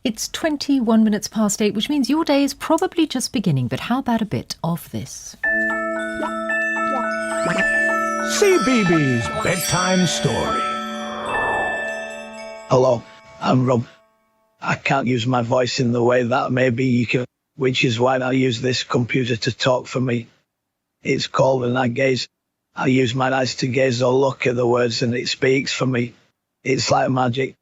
It's 21 minutes past 8, which means your day is probably just beginning. But how about a bit of this? CBeebies Bedtime Story. Hello, I'm Rob. I can't use my voice in the way that maybe you can, which is why I use this computer to talk for me. It's called an eye gaze. I use my eyes to gaze or look at the words and it speaks for me. It's like magic.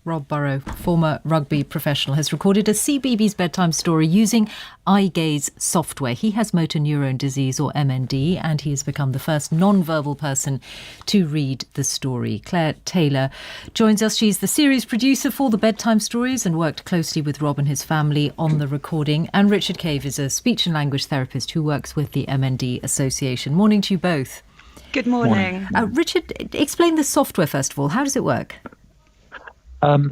Rob Burrow, former rugby professional, has recorded a CBeebies bedtime story using eye gaze software. He has motor neurone disease, or MND, and he has become the first non-verbal person to read the story. Claire Taylor joins us. She's the series producer for the bedtime stories and worked closely with Rob and his family on the recording. And Richard Cave is a speech and language therapist who works with the MND Association. Morning to you both. Good morning. Richard, explain the software first of all. How does it work?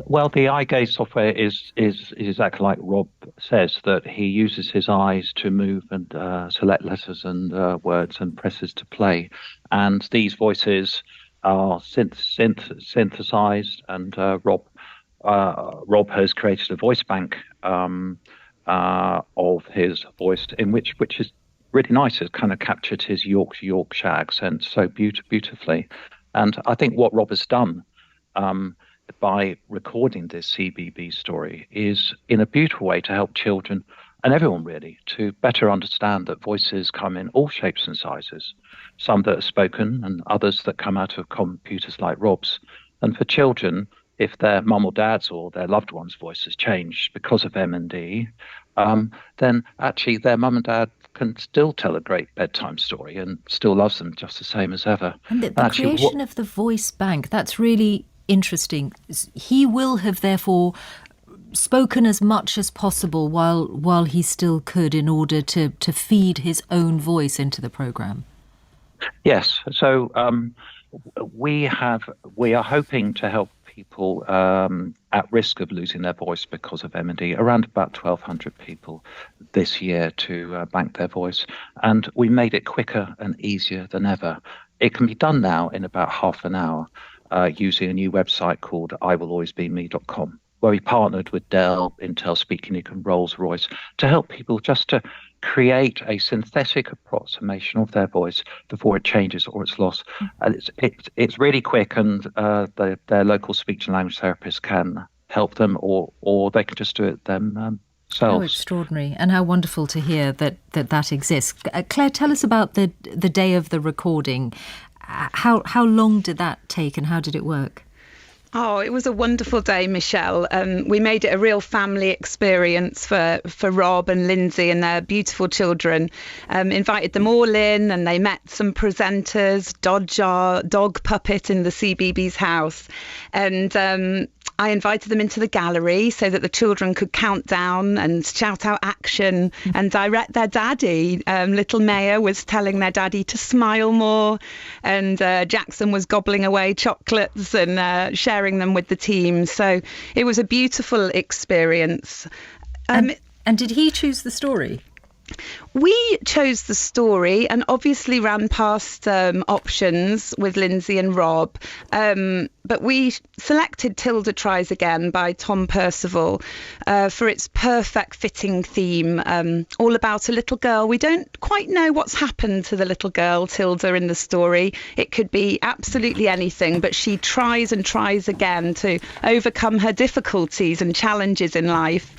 Well, the eye gaze software is exactly like Rob says, that he uses his eyes to move and select letters and words and presses to play. And these voices are synthesized, and Rob has created a voice bank of his voice, which is really nice. It's kind of captured his Yorkshire accent so beautifully. And I think what Rob has done by recording this CBeebies story is in a beautiful way to help children and everyone really to better understand that voices come in all shapes and sizes, some that are spoken and others that come out of computers like Rob's. And for children, if their mum or dad's or their loved one's voice has changed because of MND, then actually their mum and dad can still tell a great bedtime story and still loves them just the same as ever. And the creation of the voice bank, that's really interesting. He will have therefore spoken as much as possible while he still could in order to feed his own voice into the programme. Yes. So we are hoping to help people at risk of losing their voice because of MND, around about 1,200 people this year to bank their voice. And we made it quicker and easier than ever. It can be done now in about half an hour. Using a new website called iwillalwaysbeme.com, where we partnered with Dell, Intel, Speaknik and Rolls-Royce to help people just to create a synthetic approximation of their voice before it changes or it's lost. And it's really quick, and their local speech and language therapist can help them, or they can just do it themselves. Oh, extraordinary. And how wonderful to hear that exists. Claire, tell us about the day of the recording. How long did that take and how did it work? Oh, it was a wonderful day, Michelle. We made it a real family experience for Rob and Lindsay and their beautiful children. Invited them all in and they met some presenters, Dog Puppet in the CBeebies house. And I invited them into the gallery so that the children could count down and shout out action and direct their daddy. Little Maya was telling their daddy to smile more, and Jackson was gobbling away chocolates and sharing them with the team. So it was a beautiful experience. And did he choose the story? We chose the story and obviously ran past options with Lindsay and Rob, but we selected Tilda Tries Again by Tom Percival for its perfect fitting theme, all about a little girl. We don't quite know what's happened to the little girl, Tilda, in the story. It could be absolutely anything, but she tries and tries again to overcome her difficulties and challenges in life.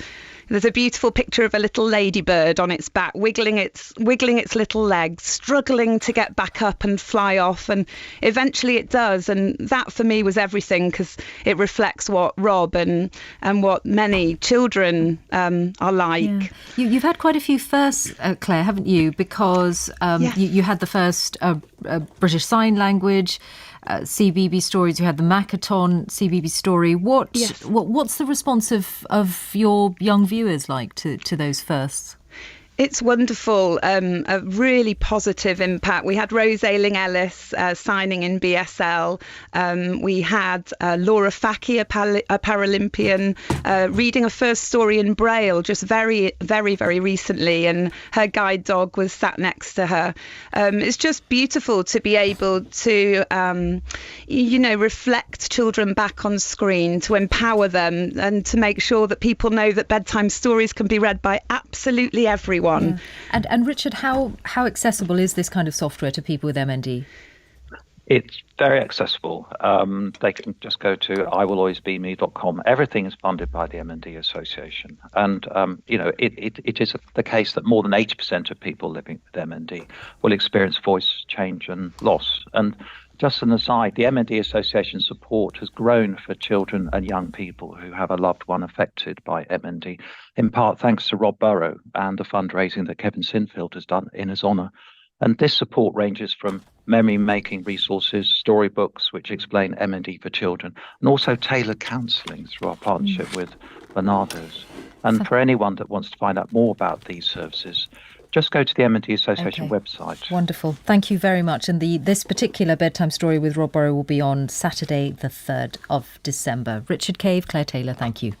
There's a beautiful picture of a little ladybird on its back, wiggling its little legs, struggling to get back up and fly off. And eventually it does. And that for me was everything, because it reflects what Rob and what many children are like. Yeah. You've had quite a few firsts, Claire, haven't you? Because you had the first British Sign Language CBeebies stories. You had the Makaton CBeebies story. What's the response of your young viewers like to those firsts? It's wonderful, a really positive impact. We had Rose Ayling-Ellis signing in BSL. We had Laura Faki, a Paralympian, reading a first story in Braille just very, very, very recently, and her guide dog was sat next to her. It's just beautiful to be able to, reflect children back on screen, to empower them, and to make sure that people know that bedtime stories can be read by absolutely everyone. Yeah. And Richard, how accessible is this kind of software to people with MND? It's very accessible. They can just go to iwillalwaysbeme.com. Everything is funded by the MND Association. And, it is the case that more than 80% of people living with MND will experience voice change and loss. And just an aside, the MND Association support has grown for children and young people who have a loved one affected by MND, in part thanks to Rob Burrow and the fundraising that Kevin Sinfield has done in his honour. And this support ranges from memory-making resources, storybooks which explain MND for children, and also tailored counselling through our partnership with Bernardo's. And for anyone that wants to find out more about these services, just go to the MND Association website. Wonderful. Thank you very much. And this particular bedtime story with Rob Burrow will be on Saturday, the 3rd of December. Richard Cave, Claire Taylor, thank you.